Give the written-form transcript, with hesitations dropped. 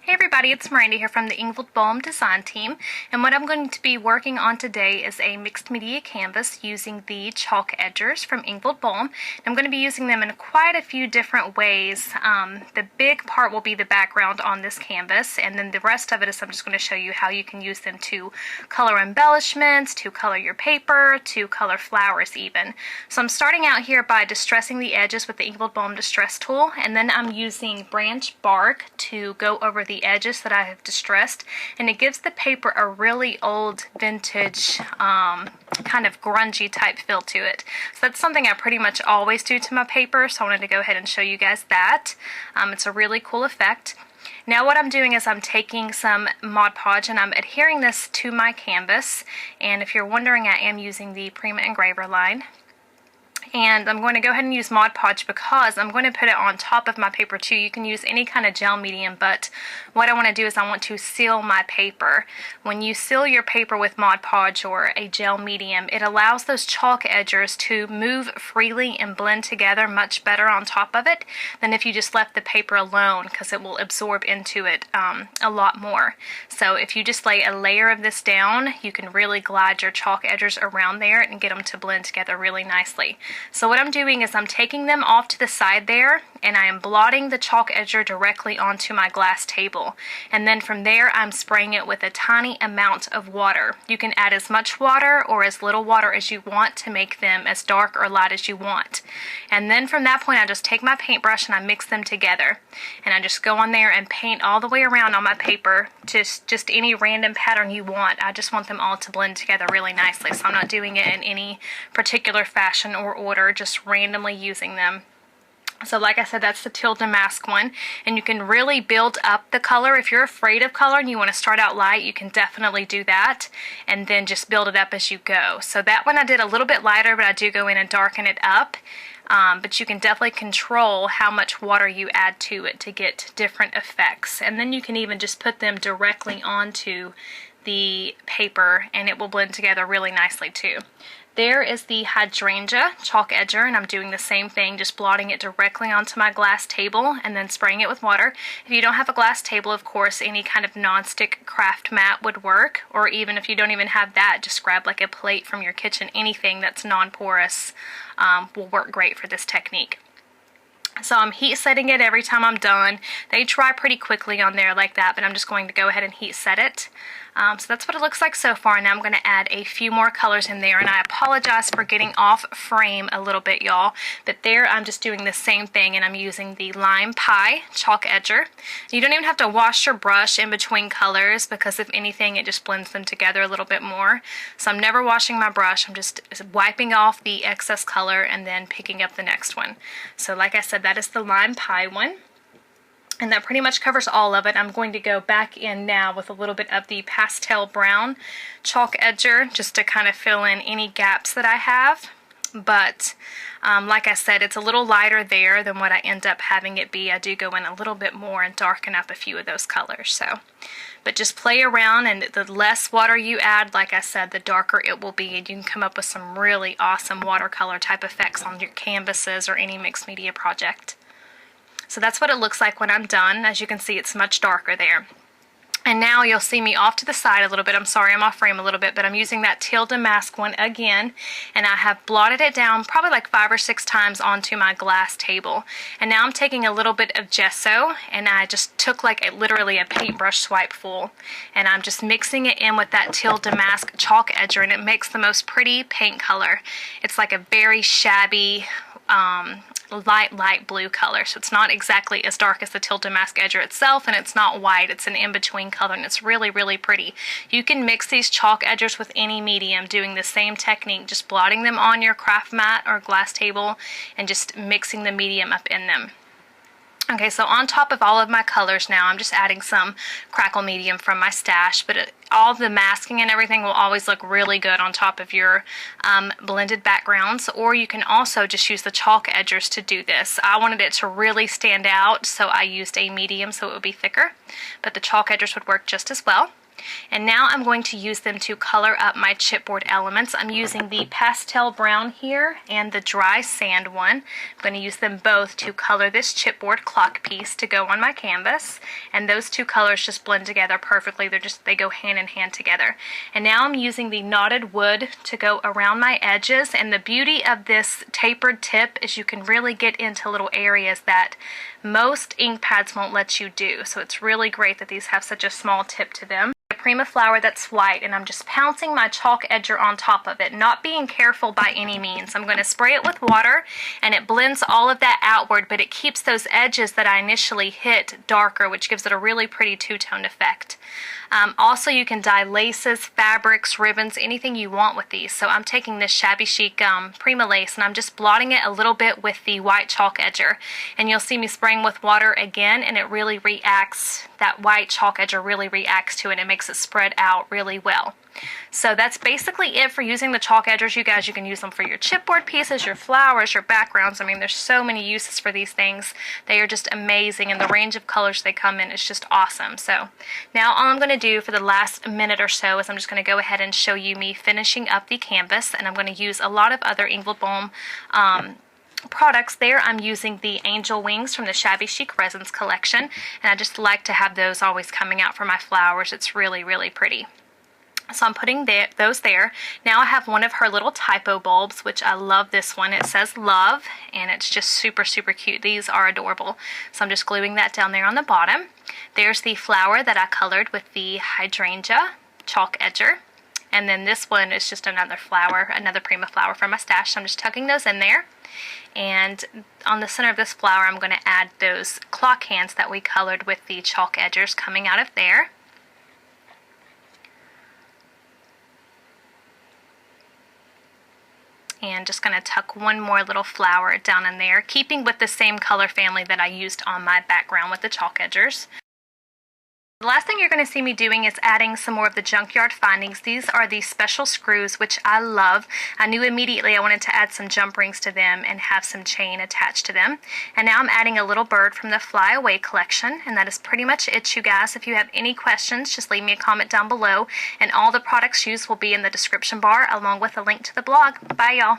Hey everybody, it's Miranda here from the Ingvild Bolme design team, and what I'm going to be working on today is a mixed media canvas using the chalk edgers from Ingvild Bolme. I'm going to be using them in quite a few different ways. The big part will be the background on this canvas, and then the rest of it is I'm just going to show you how you can use them to color embellishments, to color your paper, to color flowers even. So I'm starting out here by distressing the edges with the Ingvild Bolme distress tool, and then I'm using branch bark to go over the edges that I have distressed, and it gives the paper a really old vintage kind of grungy type feel to it. So that's something I pretty much always do to my paper, so I wanted to go ahead and show you guys that. It's a really cool effect. Now what I'm doing is I'm taking some Mod Podge and I'm adhering this to my canvas, and if you're wondering, I am using the Prima Engraver line. And I'm going to go ahead and use Mod Podge because I'm going to put it on top of my paper too. You can use any kind of gel medium, but what I want to do is I want to seal my paper. When you seal your paper with Mod Podge or a gel medium, it allows those chalk edgers to move freely and blend together much better on top of it than if you just left the paper alone, because it will absorb into it a lot more. So if you just lay a layer of this down, you can really glide your chalk edgers around there and get them to blend together really nicely. So what I'm doing is I'm taking them off to the side there, and I am blotting the chalk edger directly onto my glass table. And then from there I'm spraying it with a tiny amount of water. You can add as much water or as little water as you want to make them as dark or light as you want. And then from that point I just take my paintbrush and I mix them together. And I just go on there and paint all the way around on my paper, just any random pattern you want. I just want them all to blend together really nicely. So I'm not doing it in any particular fashion or order, just randomly using them. So like I said, that's the Teal Damask one, and you can really build up the color. If you're afraid of color and you want to start out light, you can definitely do that, and then just build it up as you go. So that one I did a little bit lighter, but I do go in and darken it up. But you can definitely control how much water you add to it to get different effects. And then you can even just put them directly onto the paper and it will blend together really nicely too. There is the Hydrangea chalk edger, and I'm doing the same thing, just blotting it directly onto my glass table and then spraying it with water. If you don't have a glass table, of course, any kind of non-stick craft mat would work, or even if you don't even have that, just grab like a plate from your kitchen. Anything that's non-porous will work great for this technique. So I'm heat setting it every time I'm done. They dry pretty quickly on there like that, but I'm just going to go ahead and heat set it. So that's what it looks like so far. Now I'm going to add a few more colors in there, and I apologize for getting off frame a little bit, y'all, but there I'm just doing the same thing, and I'm using the Lime Pie chalk edger. You don't even have to wash your brush in between colors, because if anything it just blends them together a little bit more. So I'm never washing my brush, I'm just wiping off the excess color and then picking up the next one. So like I said, that is the Lime Pie one. And that pretty much covers all of it. I'm going to go back in now with a little bit of the Pastel Brown chalk edger just to kind of fill in any gaps that I have. But like I said, it's a little lighter there than what I end up having it be. I do go in a little bit more and darken up a few of those colors. But just play around, and the less water you add, like I said, the darker it will be, and you can come up with some really awesome watercolor type effects on your canvases or any mixed media project. So that's what it looks like when I'm done. As you can see, it's much darker there. And now you'll see me off to the side a little bit. I'm sorry, I'm off frame a little bit, but I'm using that Teal Damask one again, and I have blotted it down probably like 5 or 6 times onto my glass table. And now I'm taking a little bit of gesso, and I just took like literally a paintbrush swipe full, and I'm just mixing it in with that Teal Damask chalk edger, and it makes the most pretty paint color. It's like a very shabby, light blue color, so it's not exactly as dark as the Teal Damask edger itself, and it's not white. It's an in-between color, and it's really, really pretty. You can mix these chalk edgers with any medium, doing the same technique, just blotting them on your craft mat or glass table and just mixing the medium up in them. Okay, so on top of all of my colors now, I'm just adding some crackle medium from my stash, but all the masking and everything will always look really good on top of your blended backgrounds, or you can also just use the chalk edgers to do this. I wanted it to really stand out, so I used a medium so it would be thicker, but the chalk edgers would work just as well. And now I'm going to use them to color up my chipboard elements. I'm using the pastel brown here and the dry sand one. I'm going to use them both to color this chipboard clock piece to go on my canvas. And those two colors just blend together perfectly. They go hand in hand together. And now I'm using the knotted wood to go around my edges. And the beauty of this tapered tip is you can really get into little areas that most ink pads won't let you do. So it's really great that these have such a small tip to them. Prima flour that's white, and I'm just pouncing my chalk edger on top of it, not being careful by any means. I'm going to spray it with water and it blends all of that outward, but it keeps those edges that I initially hit darker, which gives it a really pretty two-tone effect. Also, you can dye laces, fabrics, ribbons, anything you want with these. So I'm taking this Shabby Chic Prima lace and I'm just blotting it a little bit with the white chalk edger. And you'll see me spraying with water again, and it really reacts, that white chalk edger really reacts to it and makes it spread out really well. So that's basically it for using the chalk edgers, you guys. You can use them for your chipboard pieces, your flowers, your backgrounds. I mean, there's so many uses for these things. They are just amazing, and the range of colors they come in is just awesome. So now all I'm going to do for the last minute or so is I'm just going to go ahead and show you me finishing up the canvas, and I'm going to use a lot of other Ingvild Bolme products there. I'm using the angel wings from the Shabby Chic Resins collection, and I just like to have those always coming out for my flowers. It's really, really pretty. So I'm putting those there. Now I have one of her little Typo bulbs, which I love this one. It says love, and it's just super, super cute. These are adorable. So I'm just gluing that down there on the bottom. There's the flower that I colored with the Hydrangea chalk edger. And then this one is just another flower, another Prima flower from my stash. So I'm just tucking those in there. And on the center of this flower, I'm going to add those clock hands that we colored with the chalk edgers coming out of there. And just going to tuck one more little flower down in there, keeping with the same color family that I used on my background with the chalk edgers. The last thing you're going to see me doing is adding some more of the Junkyard findings. These are the special screws, which I love. I knew immediately I wanted to add some jump rings to them and have some chain attached to them. And now I'm adding a little bird from the Fly Away collection, and that is pretty much it, you guys. If you have any questions, just leave me a comment down below, and all the products used will be in the description bar along with a link to the blog. Bye, y'all.